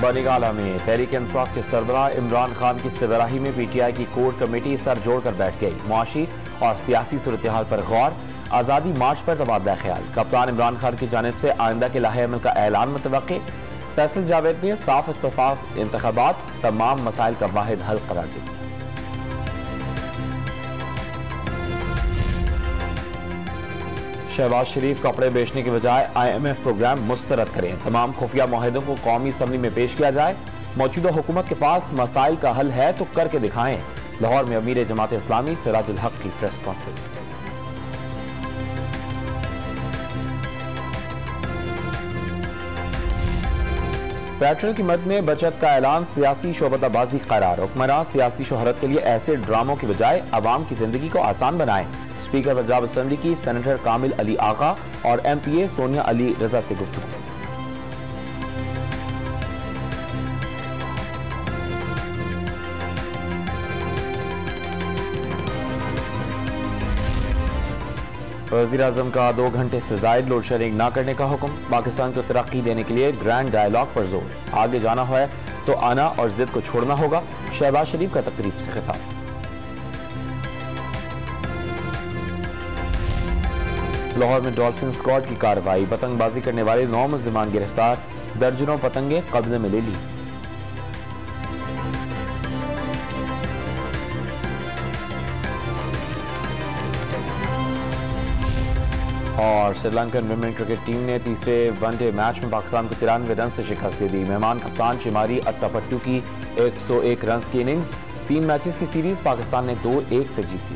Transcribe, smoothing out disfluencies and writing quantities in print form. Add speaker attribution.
Speaker 1: बनीगाला में तहरीक इंसाफ के सरबराह इमरान खान की सरबराही में पीटीआई की कोर कमेटी सर जोड़कर बैठ गई। मुआशी और सियासी सूरत-ए-हाल पर गौर, आज़ादी मार्च पर तबादला ख्याल। कप्तान इमरान खान की जानिब से आइंदा के लाहे अमल का ऐलान मुतवक्के। फैसल जावेद ने साफ इत्तेफाक इंतखाबात तमाम मसाइल का वाहिद हल करार दिया। शहबाज शरीफ कपड़े बेचने के बजाय IMF प्रोग्राम मुस्तरद करें। तमाम खुफिया मुआहिदों को कौमी असम्बली में पेश किया जाए। मौजूदा हुकूमत के पास मसाइल का हल है तो करके दिखाएं। लाहौर में अमीर जमात इस्लामी सिराजुल हक की प्रेस कॉन्फ्रेंस। पेट्रोल की मद में बचत का ऐलान, सियासी शोबताबाजी करार। हुक्मरान सियासी शोहरत के लिए ऐसे ड्रामों की बजाय आवाम की जिंदगी को आसान बनाएं। स्पीकर पंजाब असेंबली की सेनेटर कामिल अली आगा और MPA सोनिया अली रजा से गुफ्तगू। वज़ीर-ए-आज़म का 2 घंटे से ज़ायद लोड शेडिंग न करने का हुक्म। पाकिस्तान को तरक्की देने के लिए ग्रैंड डायलॉग पर जोर। आगे जाना है तो आना और जिद को छोड़ना होगा। शहबाज शरीफ का तकरीब से खिताब। लाहौर में डॉल्फिन स्क्वाड की कार्रवाई। पतंगबाजी करने वाले 9 मुल्जिमान गिरफ्तार। दर्जनों पतंगे कब्जे में ले ली। और श्रीलंकन विमेन क्रिकेट टीम ने तीसरे वनडे मैच में पाकिस्तान को 93 रन से शिकस्त दे दी। मेहमान कप्तान शिमारी अत्तापट्टू की 101 रन की इनिंग्स। 3 मैचेस की सीरीज पाकिस्तान ने 2-1 से जीती।